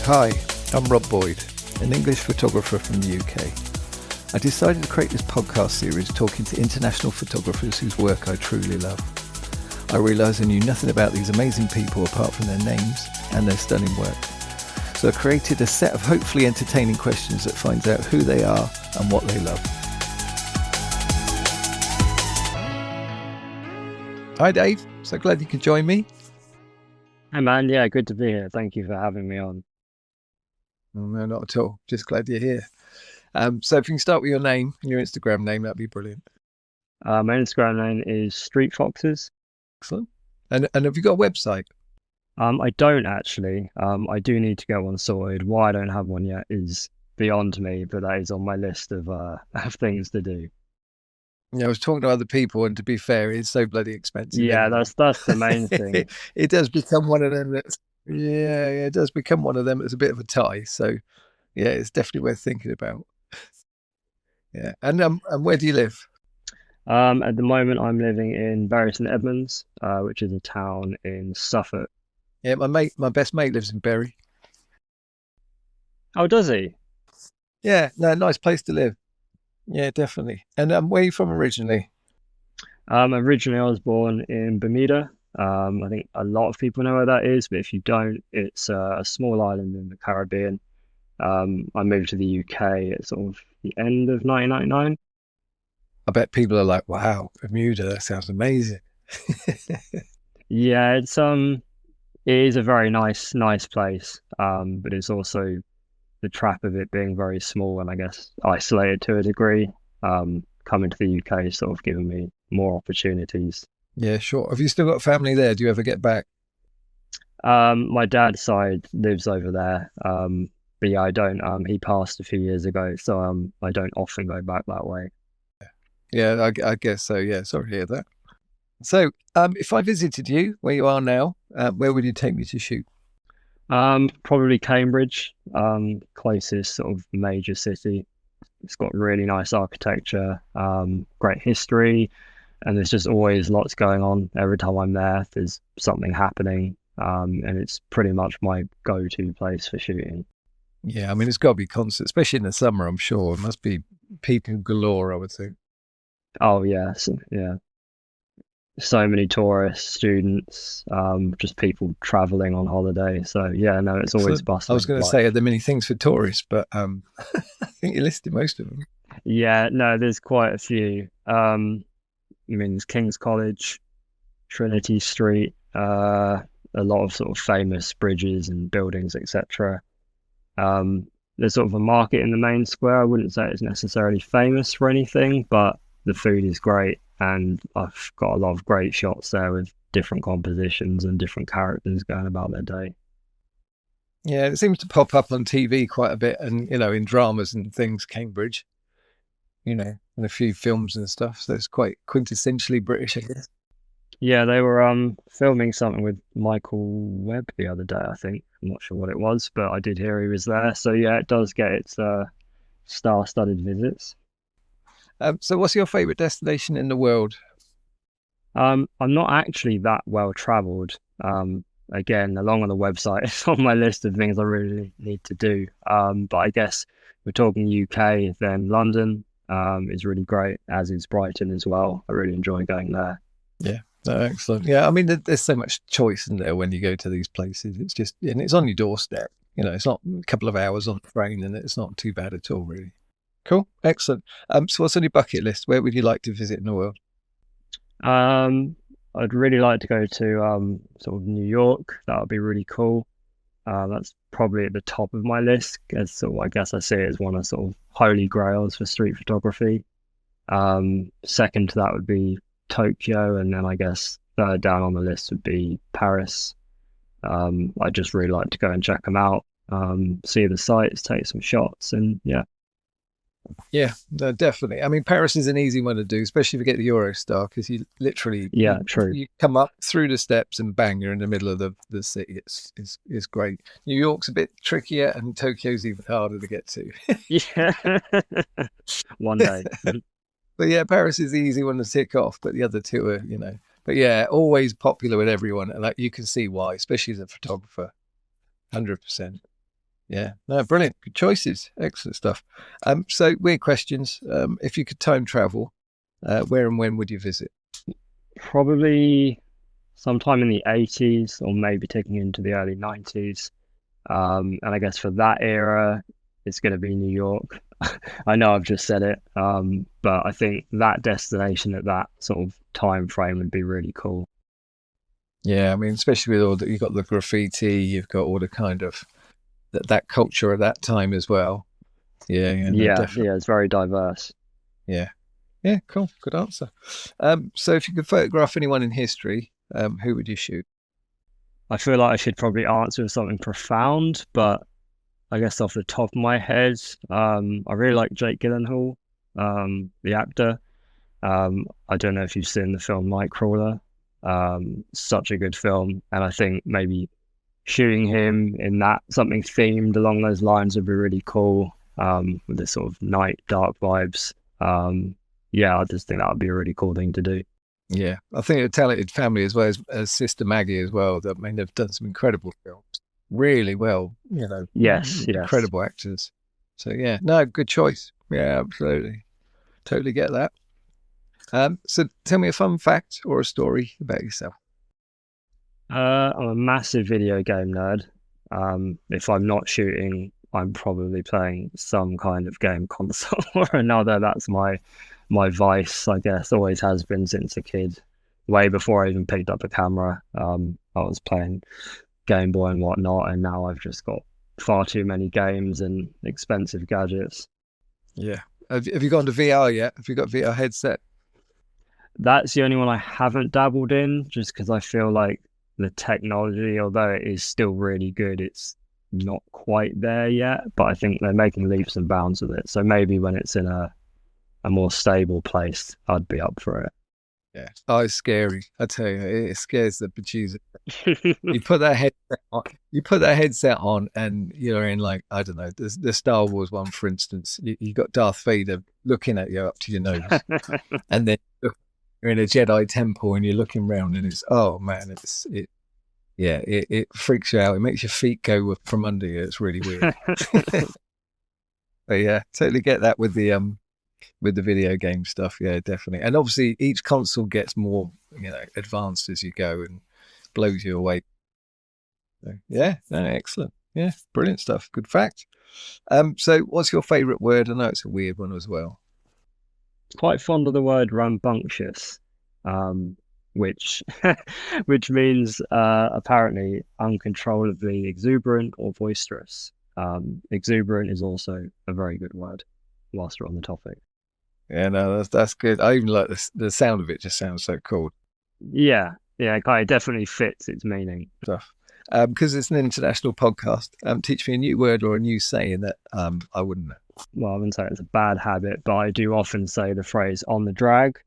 Hi, I'm Rob Boyd, an English photographer from the UK. I decided to create this podcast series talking to international photographers whose work I truly love. I realised I knew nothing about these amazing people apart from their names and their stunning work. So I created a set of hopefully entertaining questions that finds out who they are and what they love. Hi Dave, so glad you could join me. Hey man, yeah, good to be here. Thank you for having me on. No, not at all. Just glad you're here. So if you can start with your name and your Instagram name, that'd be brilliant. My Instagram name is Street Foxes. Excellent. And have you got a website? I don't actually. I do need to get one sorted. Why I don't have one yet is beyond me, but that is on my list of things to do. Yeah, I was talking to other people, and to be fair, it's so bloody expensive. Yeah, anyway. that's the main thing. It does become one of them that's it does become one of them that's a bit of a tie. So yeah, it's definitely worth thinking about. Yeah. And where do you live? At the moment, I'm living in Bury St Edmonds, which is a town in Suffolk. Yeah, my best mate lives in Bury. Oh, does he? Yeah, no, nice place to live. Yeah, definitely. And where are you from originally? Originally, I was born in Bermuda. I think a lot of people know where that is, but if you don't, it's a small island in the Caribbean. I moved to the UK at sort of the end of 1999. I bet people are like, wow, Bermuda, that sounds amazing. Yeah, it is a very nice place. But it's also the trap of it being very small and I guess isolated to a degree. Coming to the UK has sort of given me more opportunities. Yeah, sure. Have you still got family there? Do you ever get back? My dad's side lives over there. But yeah, I don't. He passed a few years ago, so I don't often go back that way. Yeah, I guess so. Yeah, sorry to hear that. So, if I visited you where you are now, where would you take me to shoot? Probably Cambridge, closest sort of major city. It's got really nice architecture, great history, and there's just always lots going on. Every time I'm there, there's something happening, and it's pretty much my go-to place for shooting. Yeah, I mean, it's got to be constant, especially in the summer, I'm sure. It must be people galore, I would think. Oh yes, yeah. So many tourists, students, just people traveling on holiday. So yeah, no, it's always Excellent. I was bustling. going to say, are there many things for tourists? But I think you listed most of them. Yeah, no, there's quite a few. I mean, there's King's College, Trinity Street, a lot of sort of famous bridges and buildings, etc. There's sort of a market in the main square. I wouldn't say it's necessarily famous for anything, but the food is great, and I've got a lot of great shots there with different compositions and different characters going about their day. Yeah, it seems to pop up on TV quite a bit, and in dramas and things, Cambridge, and a few films and stuff. So it's quite quintessentially British, I guess. Yeah, they were filming something with Michael Webb the other day, I think. I'm not sure what it was, but I did hear he was there. So yeah, it does get its star-studded visits. So what's your favourite destination in the world? I'm not actually that well traveled. Again, along on the website, it's on my list of things I really need to do. But I guess we're talking UK, then London is really great, as is Brighton as well. I really enjoy going there. Yeah. Oh, excellent. Yeah, I mean, there's so much choice in there when you go to these places. It's just, and it's on your doorstep. It's not a couple of hours on the train, and it's not too bad at all, really. Cool, excellent. So what's on your bucket list? Where would you like to visit in the world? I'd really like to go to sort of New York. That would be really cool. That's probably at the top of my list, as sort of, I guess I see it as one of sort of holy grails for street photography. Second to that would be Tokyo, and then I guess third down on the list would be Paris. I'd just really like to go and check them out, see the sights, take some shots, and yeah. Yeah, no, definitely. I mean, Paris is an easy one to do, especially if you get the Eurostar, because you literally True. You come up through the steps and bang, you're in the middle of the city. It's great. New York's a bit trickier, and Tokyo's even harder to get to. Yeah, one day. But yeah, Paris is the easy one to tick off, but the other two are, But yeah, always popular with everyone, and like you can see why, especially as a photographer, 100%. Yeah, no, brilliant. Good choices. Excellent stuff. So weird questions. If you could time travel, where and when would you visit? Probably sometime in the 80s or maybe taking into the early 90s. And I guess for that era, it's going to be New York. I know I've just said it, but I think that destination at that sort of time frame would be really cool. Yeah, I mean, especially with all that, you've got the graffiti, you've got all the kind of that culture at that time as well. Yeah, yeah, no, Yeah, definitely. yeah, it's very diverse. Yeah, yeah, cool, good answer. So if you could photograph anyone in history, who would you shoot? I feel like I should probably answer with something profound, but I guess off the top of my head, I really like Jake Gyllenhaal, the actor. I don't know if you've seen the film Nightcrawler. Such a good film, and I think maybe shooting him in that something themed along those lines would be really cool. With this sort of night dark vibes. Yeah, I just think that would be a really cool thing to do. Yeah, I think a talented family as well as Sister Maggie as well. I mean, they've done some incredible films, really well. Yes, yes. Incredible actors. So yeah, no, good choice. Yeah, absolutely, totally get that. So tell me a fun fact or a story about yourself. I'm a massive video game nerd. If I'm not shooting, I'm probably playing some kind of game console or another. That's my vice, I guess. Always has been since a kid. Way before I even picked up a camera. I was playing Game Boy and whatnot, and now I've just got far too many games and expensive gadgets. Yeah, have you gone to VR yet? Have you got VR headset? That's the only one I haven't dabbled in, just because I feel like the technology, although it is still really good, it's not quite there yet. But I think they're making leaps and bounds with it. So maybe when it's in a more stable place, I'd be up for Yeah. Oh, it's scary. I tell you, it scares the bejesus. it. You put that headset on, and you're in, like, I don't know, the Star Wars one, for instance. You got Darth Vader looking at you up to your nose, and then you're in a Jedi temple and you're looking around, and it's, oh man, it freaks you out. It makes your feet go from under you. It's really weird. But yeah, totally get that with the video game stuff. Yeah, definitely. And obviously each console gets more, advanced as you go and blows you away. So, yeah, no, excellent. Yeah, brilliant stuff. Good fact. So what's your favorite word? I know it's a weird one as well. Quite fond of the word rambunctious, which which means apparently uncontrollably exuberant or boisterous. Exuberant is also a very good word whilst we're on the topic. Yeah, no, that's good. I even like the sound of it. Just sounds so cool. Yeah, yeah, it kind of definitely fits its meaning. Stuff. Because it's an international podcast. Teach me a new word or a new saying that I wouldn't know. Well, I wouldn't say it's a bad habit, but I do often say the phrase on the drag,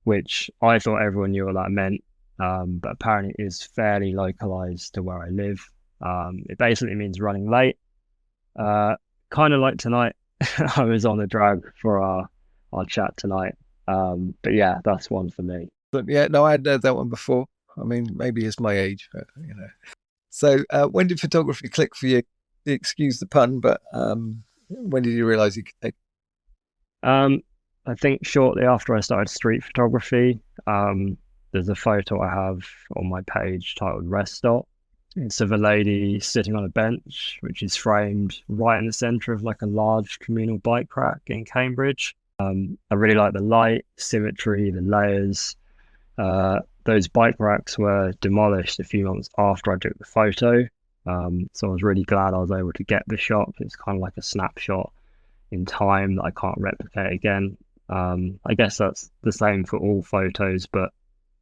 which I thought everyone knew what that meant. But apparently it is fairly localized to where I live. It basically means running late. Kind of like tonight, I was on the drag for our chat tonight. But yeah, that's one for me. But yeah, no, I had heard that one before. I mean, maybe it's my age, but So, when did photography click for you? Excuse the pun, but when did you realise you could take? Um, I think shortly after I started street photography, there's a photo I have on my page titled Rest Stop. It's of a lady sitting on a bench, which is framed right in the centre of like a large communal bike rack in Cambridge. I really like the light, symmetry, the layers. Those bike racks were demolished a few months after I took the photo. So I was really glad I was able to get the shot. It's kind of like a snapshot in time that I can't replicate again. I guess that's the same for all photos, but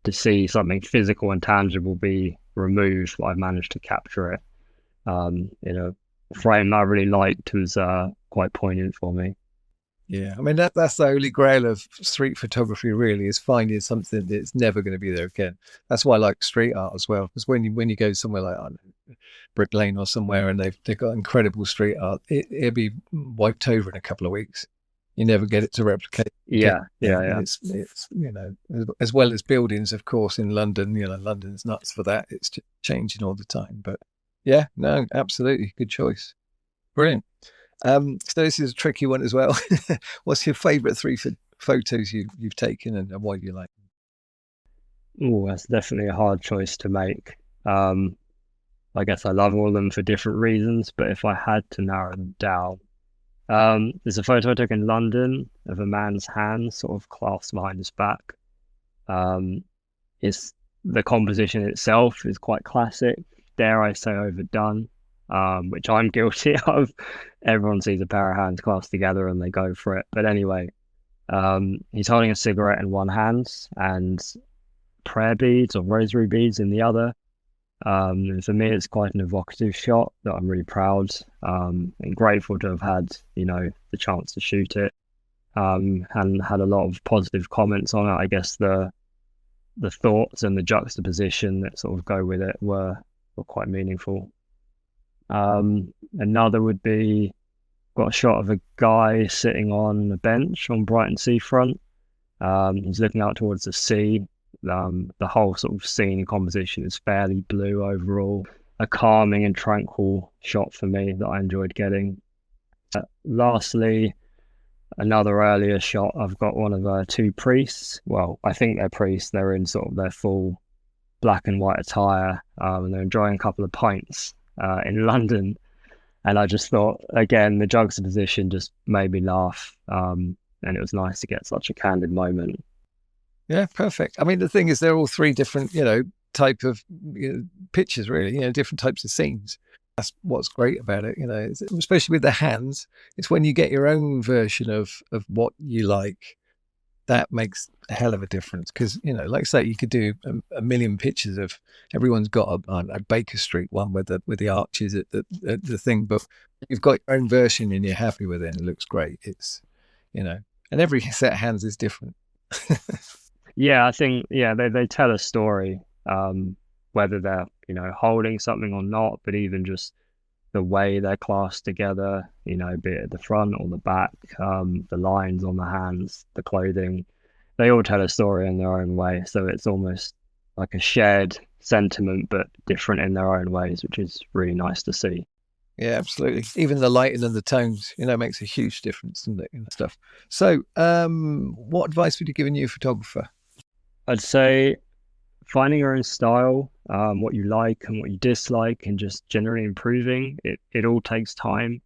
to see something physical and tangible be removed, but I managed to capture it in a frame that I really liked was quite poignant for me. Yeah, I mean that's the holy grail of street photography. Really, is finding something that's never going to be there again. That's why I like street art as well. Because when you go somewhere like, I don't know, Brick Lane or somewhere, and they've got incredible street art, it'll be wiped over in a couple of weeks. You never get it to replicate again. Yeah. It's as well as buildings, of course, in London. London's nuts for that. It's just changing all the time. But yeah, no, absolutely good choice. Brilliant. So this is a tricky one as well. What's your favourite three photos you've taken, and why do you like them? Oh, that's definitely a hard choice to make. I guess I love all of them for different reasons, but if I had to narrow them down, there's a photo I took in London of a man's hands sort of clasped behind his back. Um, it's the composition itself is quite classic, dare I say overdone, which I'm guilty of. Everyone sees a pair of hands clasped together and they go for it. But anyway, he's holding a cigarette in one hand and prayer beads or rosary beads in the other. And for me, it's quite an evocative shot that I'm really proud and grateful to have had, the chance to shoot it. And had a lot of positive comments on it. I guess the thoughts and the juxtaposition that sort of go with it were quite meaningful. Another would be, got a shot of a guy sitting on a bench on Brighton seafront. He's looking out towards the sea. The whole sort of scene and composition is fairly blue overall. A calming and tranquil shot for me that I enjoyed getting. Lastly, another earlier shot, I've got one of two priests. Well, I think they're priests. They're in sort of their full black and white attire, and they're enjoying a couple of pints in London. And I just thought, again, the juxtaposition just made me laugh. And it was nice to get such a candid moment. Yeah, perfect. I mean, the thing is, they're all three different, type of pictures, really, different types of scenes. That's what's great about it, especially with the hands. It's when you get your own version of what you like, that makes a hell of a difference. Because, like I say, you could do a million pictures of, everyone's got a Baker Street one with the arches at the thing, but you've got your own version and you're happy with it and it looks great. It's, and every set of hands is different. Yeah, I think, they tell a story, whether they're, holding something or not, but even just the way they're clasped together, be it at the front or the back, the lines on the hands, the clothing, they all tell a story in their own way. So it's almost like a shared sentiment, but different in their own ways, which is really nice to see. Yeah, absolutely. Even the lighting and the tones, makes a huge difference, doesn't it, and stuff. So, what advice would you give a new photographer? I'd say finding your own style, what you like and what you dislike, and just generally improving. It all takes time.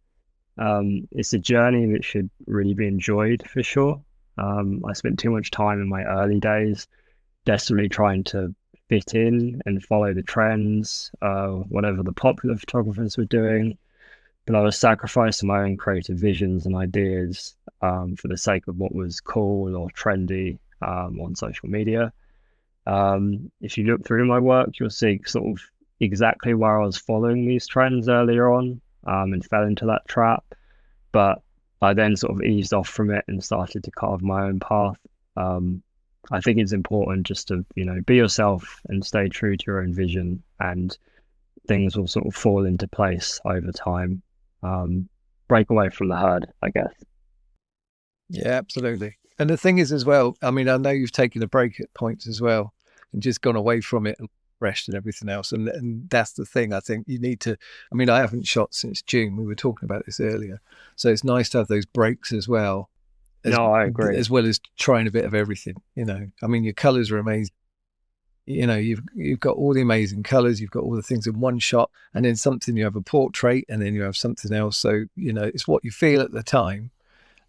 It's a journey that should really be enjoyed for sure. I spent too much time in my early days desperately trying to fit in and follow the trends, whatever the popular photographers were doing. But I was sacrificing my own creative visions and ideas for the sake of what was cool or trendy on social media. If you look through my work, you'll see sort of exactly where I was following these trends earlier on and fell into that trap. But I then sort of eased off from it and started to carve my own path. I think it's important just to, be yourself and stay true to your own vision, and things will sort of fall into place over time. Break away from the herd, I guess. Yeah, absolutely. And the thing is as well, I mean, I know you've taken a break at points as well and just gone away from it and rest and everything else. And that's the thing. I think you need to, I mean, I haven't shot since June. We were talking about this earlier. So it's nice to have those breaks as well. No, I agree. As well as trying a bit of everything, I mean, your colors are amazing. You've got all the amazing colors, you've got all the things in one shot, and then something, you have a portrait and then you have something else. So, it's what you feel at the time.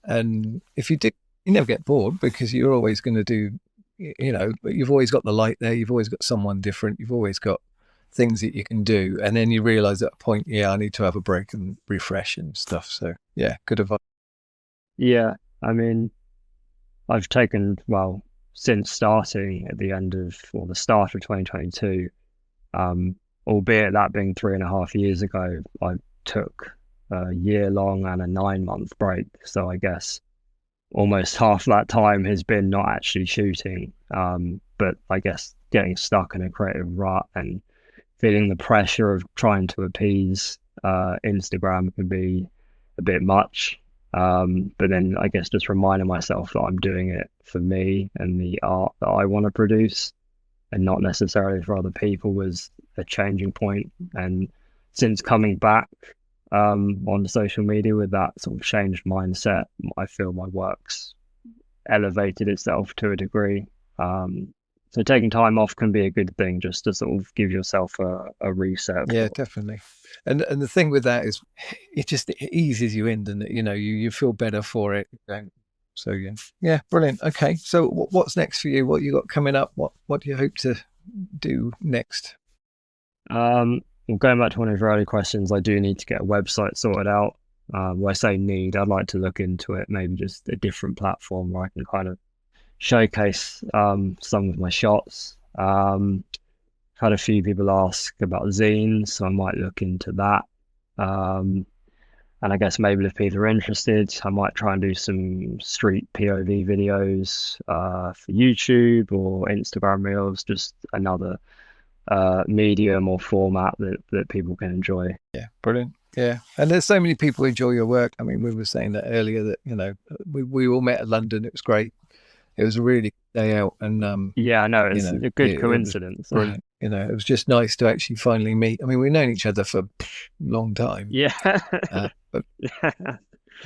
And if you do, you never get bored because you're always going to do, but you've always got the light there. You've always got someone different. You've always got things that you can do. And then you realize at a point, I need to have a break and refresh and stuff. So yeah, good advice. Yeah. I mean, I've taken, since starting at the start of 2022, albeit that being 3.5 years ago, I took a year-long and a 9-month break. So I guess almost half that time has been not actually shooting, but I guess getting stuck in a creative rut and feeling the pressure of trying to appease Instagram can be a bit much. But then I guess just reminding myself that I'm doing it for me and the art that I want to produce and not necessarily for other people was a changing point. And since coming back, on social media with that sort of changed mindset. I feel my work's elevated itself to a degree. So taking time off can be a good thing, just to sort of give yourself a reset. Yeah, definitely. And the thing with that is, it eases you in, and you feel better for it. So yeah, brilliant. Okay, so what's next for you? What you got coming up? What do you hope to do next? Well, going back to one of your earlier questions, I do need to get a website sorted out. When I say need, I'd like to look into it, maybe just a different platform where I can kind of showcase some of my shots. Had a few people ask about zines, so I might look into that. And I guess maybe if people are interested, I might try and do some street POV videos for YouTube or Instagram Reels, just another medium or format that people can enjoy. Yeah, brilliant. Yeah, and there's so many people who enjoy your work. I mean, we were saying that earlier, that we all met at London. It was great. It was a really good day out, and yeah, I know it's a good coincidence. It was brilliant. It was just nice to actually finally meet. I mean, we've known each other for a long time. Yeah, but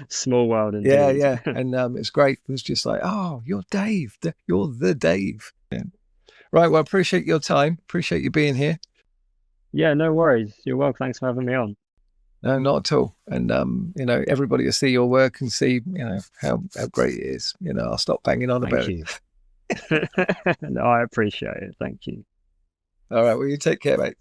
small world indeed. Yeah, and it's great. It was just like, oh, you're Dave. You're the Dave. Yeah. Right. Well, I appreciate your time. Appreciate you being here. Yeah, no worries. You're welcome. Thanks for having me on. No, not at all. And everybody will see your work and see, how great it is. I'll stop banging on about it. No, I appreciate it. Thank you. All right. Well, you take care, mate.